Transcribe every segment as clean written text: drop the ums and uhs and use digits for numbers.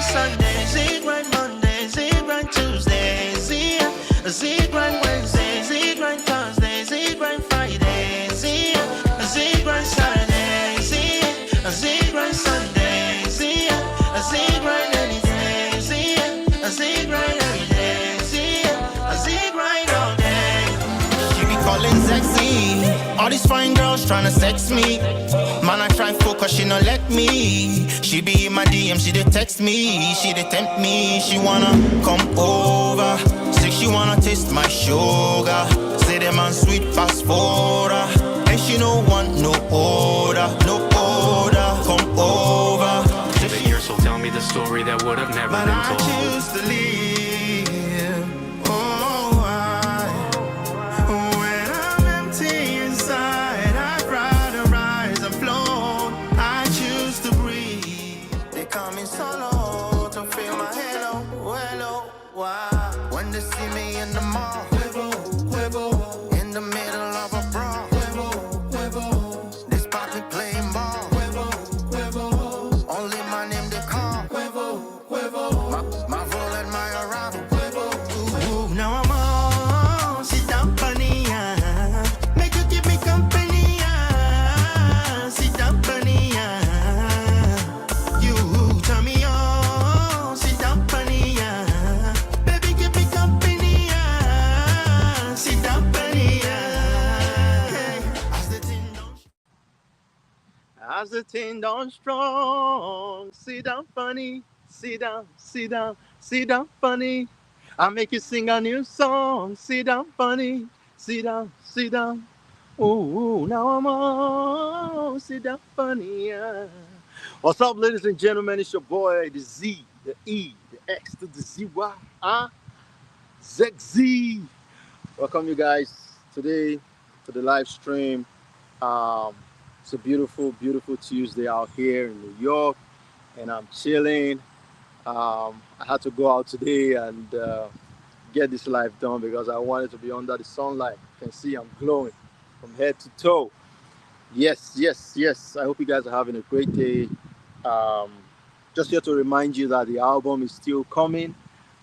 Sunday, ZeXzy Monday, ZeXzy Tuesday, ZeXzy Wednesday, ZeXzy Thursday, ZeXzy Friday, ZeXzy Saturday, ZeXzy Sunday, ZeXzy any day, ZeXzy every day, ZeXzy all day. She be calling ZeXzy, all these fine girls tryna sex me. Man, I try focus, she no let me. She be in my DM, she dey text me, she dey tempt me. She wanna come over, say she wanna taste my sugar. Say the man sweet fast forward, and she no want no order, come over. The years will tell me the story that would have never But been I told. choose to leave. Oh, when I'm empty inside, I'd rather rise and float. I choose to breathe. They call me solo to feel my hello. Why? When they see me in the mall, in the middle of a brawl, they spot me playing ball. Only my name they call. My role and my arrival. Ooh, now I'm on. Sit down, funny. Make you keep me company. Sit down, funny. You turn me on. Sit down, funny. Baby, keep me company. Sit down, funny. As the thing done strong, sit down, funny. Sit down, funny. I make you sing a new song. Sit down, funny. Sit down. Ooh, now I'm on. Sit down, funny. What's up, ladies and gentlemen? It's your boy, the Z, the E, the X to the ZY. ZeXzy. Welcome, you guys, today to the live stream. It's a beautiful Tuesday out here in New York, and I'm chilling. I had to go out today and get this live done because I wanted to be under the sunlight. You can see I'm glowing from head to toe. Yes. I hope you guys are having a great day. Just here to remind you that the album is still coming.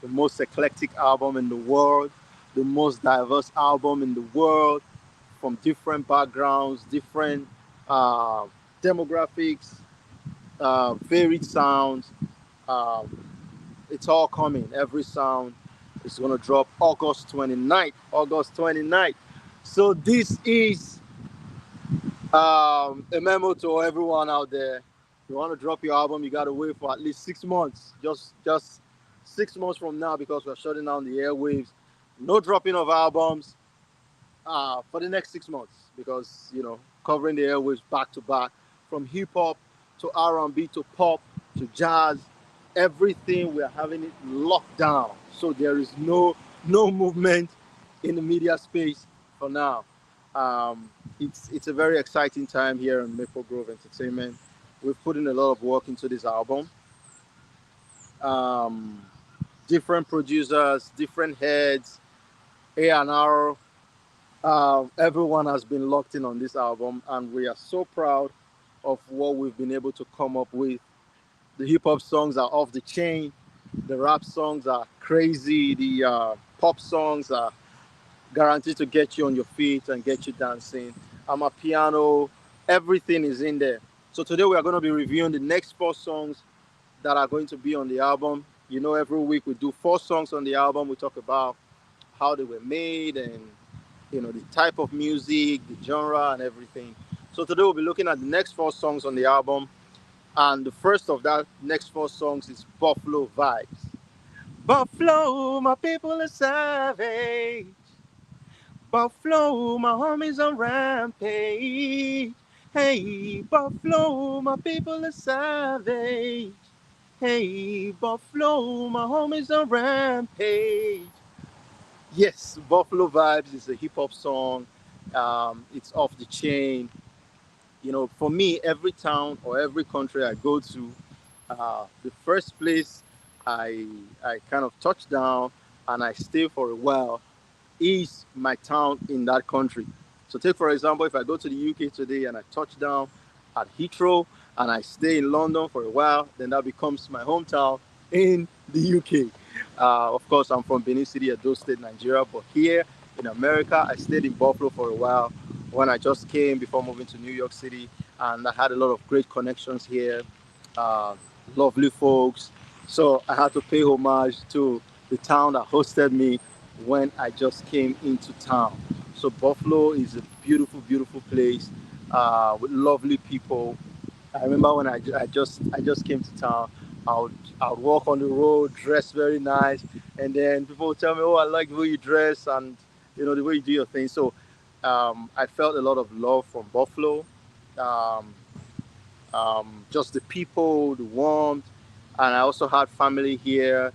The most eclectic album in the world, the most diverse album in the world, from different backgrounds, different demographics, varied sounds. It's all coming. Every sound is going to drop August 29th. So this is a memo to everyone out there. If you want to drop your album, you got to wait for at least 6 months. Just 6 months from now, because we're shutting down the airwaves. No dropping of albums for the next 6 months, because covering the airwaves back to back, from hip hop to R&B to pop to jazz, everything, we are having it locked down. So there is no movement in the media space for now. It's a very exciting time here in Maple Grove Entertainment. We've put in a lot of work into this album. Different producers, different heads, A&R. Everyone has been locked in on this album, and we are so proud of what we've been able to come up with. The hip-hop songs are off the chain. The rap songs are crazy. The pop songs are guaranteed to get you on your feet and get you dancing. Piano, everything is in there. So today we are going to be reviewing the next 4 songs that are going to be on the album. Every week we do 4 songs on the album. We talk about how they were made and the type of music, the genre, and everything. So today we'll be looking at the next 4 songs on the album. And the first of that next 4 songs is Buffalo Vybez. Buffalo, my people are savage. Buffalo, my homies on rampage. Hey, Buffalo, my people are savage. Hey, Buffalo, my homies on rampage. Yes, Buffalo Vibes is a hip hop song. It's off the chain. You know, for me, every town or every country I go to, the first place I kind of touch down and I stay for a while is my town in that country. So, take for example, if I go to the UK today and I touch down at Heathrow and I stay in London for a while, then that becomes my hometown in the UK. Of course, I'm from Benin City, Edo State, Nigeria, but here in America, I stayed in Buffalo for a while when I just came before moving to New York City, and I had a lot of great connections here, uh, lovely folks. So I had to pay homage to the town that hosted me when I just came into town. So Buffalo is a beautiful, beautiful place with lovely people. I remember when I just came to town, I would walk on the road, dress very nice, and then people would tell me, "Oh, I like the way you dress and the way you do your thing." So I felt a lot of love from Buffalo. Um, just the people, the warmth, and I also had family here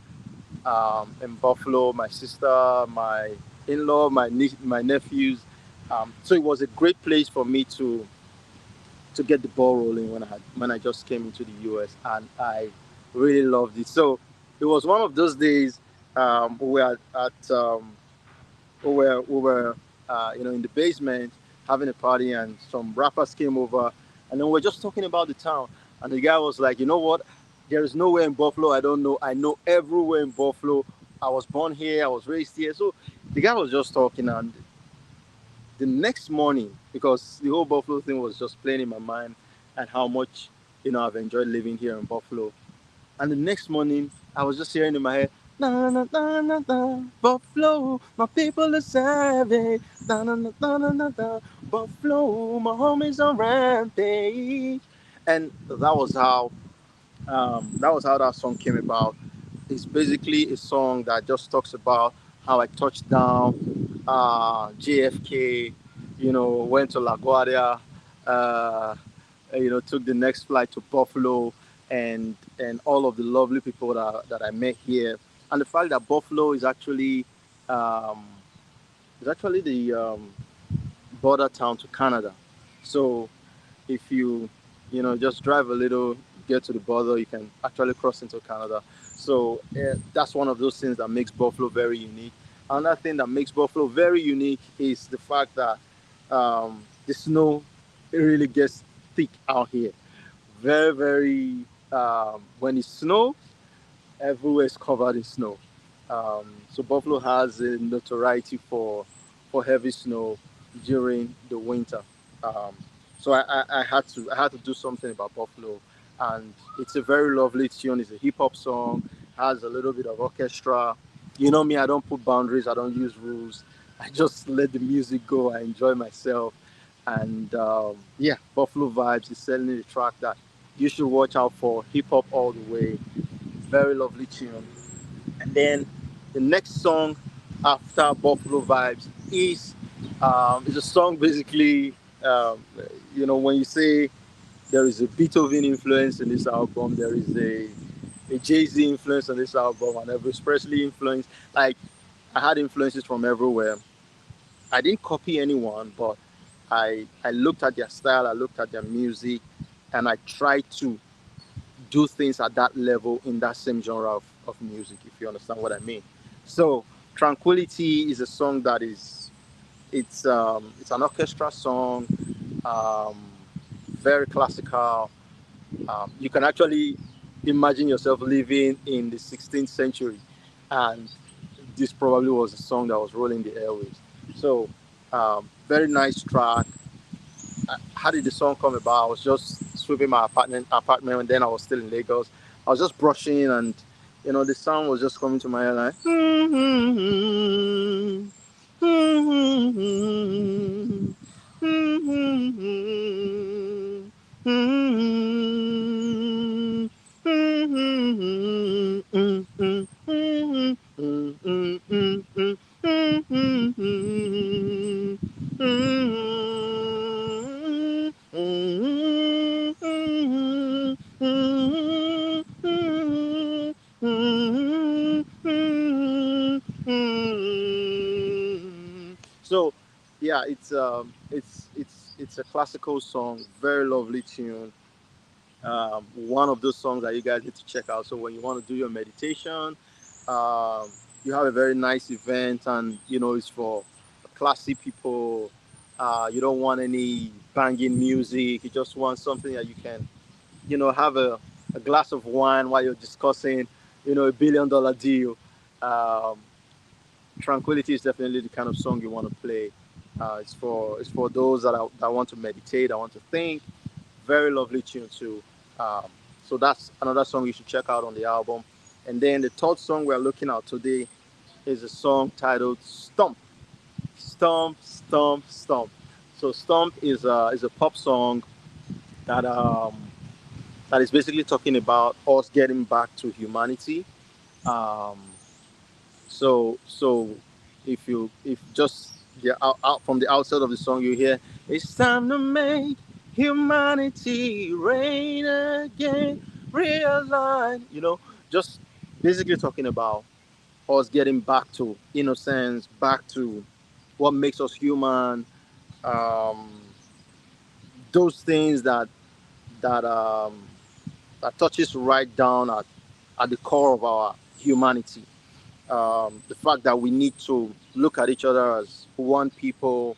in Buffalo. My sister, my in-law, my niece, my nephews. So it was a great place for me to get the ball rolling when I just came into the US, and I really loved it. So it was one of those days we were at we were in the basement having a party, and some rappers came over, and then we're just talking about the town, and the guy was like, you know what? There is nowhere in Buffalo I don't know. I know everywhere in Buffalo. I was born here. I was raised here. So the guy was just talking, and the next morning, because the whole Buffalo thing was just playing in my mind, and how much I've enjoyed living here in Buffalo. And the next morning, I was just hearing in my head, na na na na na, Buffalo, my people are savage. Na na na na na na na, Buffalo, my homies on rampage. And that was how that song came about. It's basically a song that just talks about how I touched down, JFK, went to LaGuardia, uh, took the next flight to Buffalo, and all of the lovely people that I met here, and the fact that Buffalo um, is actually the border town to Canada. So if you just drive a little, get to the border, you can actually cross into Canada. So that's one of those things that makes Buffalo very unique. Another thing that makes Buffalo very unique is the fact that the snow, it really gets thick out here. Very, very, when it snows, everywhere is covered in snow. So Buffalo has a notoriety for heavy snow during the winter. Um, so I had to do something about Buffalo, and it's a very lovely tune. It's a hip hop song, has a little bit of orchestra. You know me, I don't put boundaries, I don't use rules. I just let the music go. I enjoy myself, and yeah, Buffalo Vibes is certainly the track that you should watch out for. Hip hop all the way, very lovely tune. And then the next song after Buffalo Vibes is a song basically, um, when you say there is a Beethoven influence in this album, there is a Jay-Z influence on this album, and Elvis Presley influence. Like, I had influences from everywhere. I didn't copy anyone, but I looked at their style, I looked at their music, and I tried to do things at that level in that same genre of music, if you understand what I mean. So Tranquility is a song that it's an orchestra song, um, very classical. You can actually imagine yourself living in the 16th century, and this probably was a song that was rolling the airwaves. So very nice track. How did the song come about? I was just sweeping my apartment, and then I was still in Lagos. I was just brushing, and the sound was just coming to my head like. it's a classical song, very lovely tune. One of those songs that you guys need to check out. So when you want to do your meditation, um, you have a very nice event, and you know it's for classy people. You don't want any banging music. You just want something that you can, have a glass of wine while you're discussing, $1 billion deal. Um, Tranquility is definitely the kind of song you want to play. It's for those that want to meditate, that want to think. Very lovely tune too. Um, so that's another song you should check out on the album. And then the third song we're looking at today is a song titled "Stomp." Stomp, stomp, stomp. So "Stomp" is a pop song that that is basically talking about us getting back to humanity. Um, so if just out from the outset of the song you hear, it's time to make humanity reign again, realign. Just basically talking about us getting back to innocence, back to what makes us human. Um, those things that um, that touches right down at the core of our humanity. The fact that we need to look at each other as one people,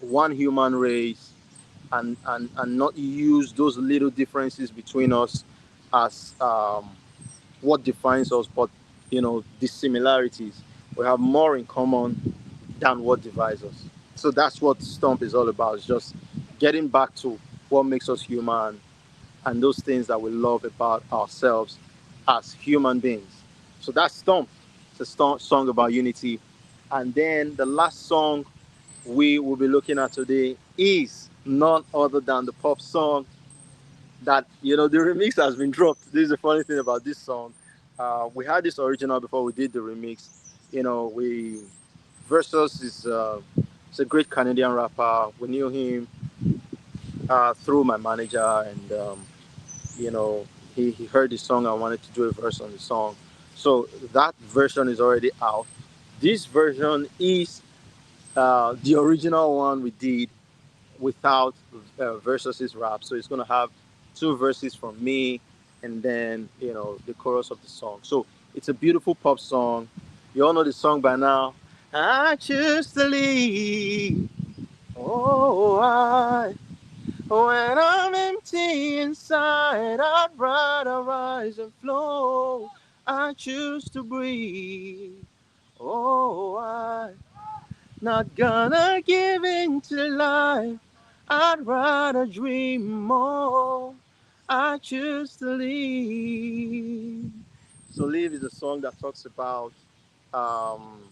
one human race, and not use those little differences between us as what defines us, but the similarities. We have more in common than what divides us. So that's what Stomp is all about. It's just getting back to what makes us human and those things that we love about ourselves as human beings. So that's Stomp. It's a song about unity. And then the last song we will be looking at today is none other than the pop song that, the remix has been dropped. This is the funny thing about this song. We had this original before we did the remix. We Versus is a great Canadian rapper. We knew him through my manager, and you know, he heard the song and wanted to do a verse on the song. So that version is already out. This version is the original one we did without verses rap. So it's gonna have two verses from me, and then the chorus of the song. So it's a beautiful pop song. You all know the song by now. I choose to leave. Oh, when I'm empty inside, I'd rather rise and flow. I choose to breathe. Oh, I not gonna give in to life. I'd rather dream more. I choose to live. So, "Live" is a song that talks about, um,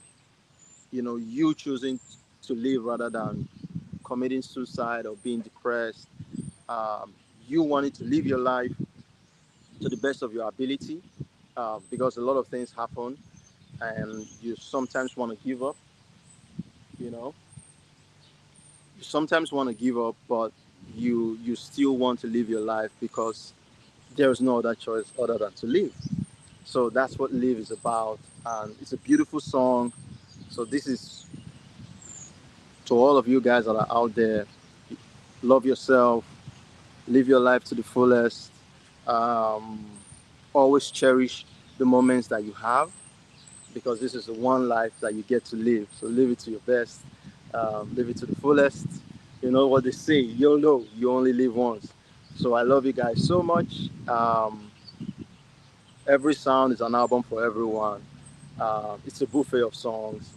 you choosing to live rather than committing suicide or being depressed. Um, you wanting to live your life to the best of your ability, because a lot of things happen and you sometimes want to give up. You know, you sometimes want to give up, but you still want to live your life because there's no other choice other than to live. So that's what "Live" is about, and it's a beautiful song. So this is to all of you guys that are out there. Love yourself, live your life to the fullest. Um, Always cherish the moments that you have, because this is the one life that you get to live. So live it to your best, live it to the fullest. You know what they say, YOLO, you only live once. So I love you guys so much. Every sound is an album for everyone. It's a buffet of songs.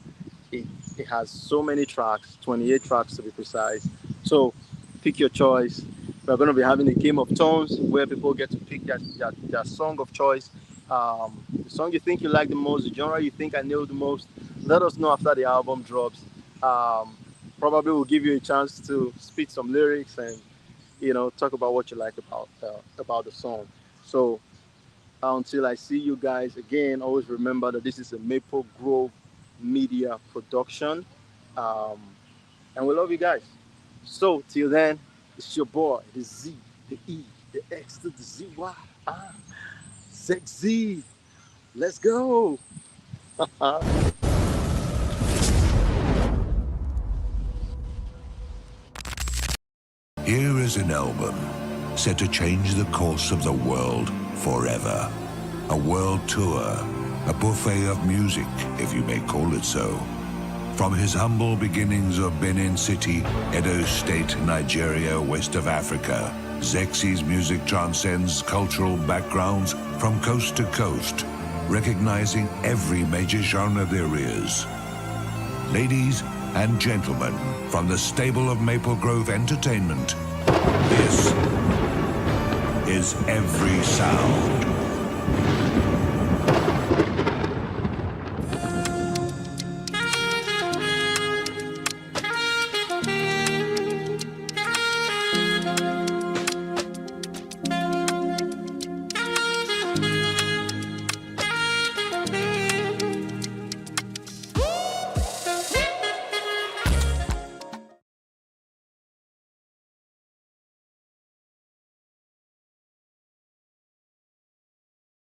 It, it has so many tracks, 28 tracks to be precise. So pick your choice. We're going to be having a game of tones where people get to pick their song of choice. The song you think you like the most, the genre you think I know the most. Let us know after the album drops. Um, Probably will give you a chance to spit some lyrics and talk about what you like about the song. So until I see you guys again, always remember that this is a Maple Grove Media production. Um, and we love you guys. So, till then, it's your boy, the Z, the E, the X to the ZY. Ah, ZeXzy. Let's go. is an album set to change the course of the world forever. A world tour, a buffet of music, if you may call it so. From his humble beginnings of Benin City, Edo State, Nigeria, west of Africa, ZeXzy's music transcends cultural backgrounds from coast to coast, recognizing every major genre there is. Ladies and gentlemen, from the stable of Maple Grove Entertainment, this is Every Sound.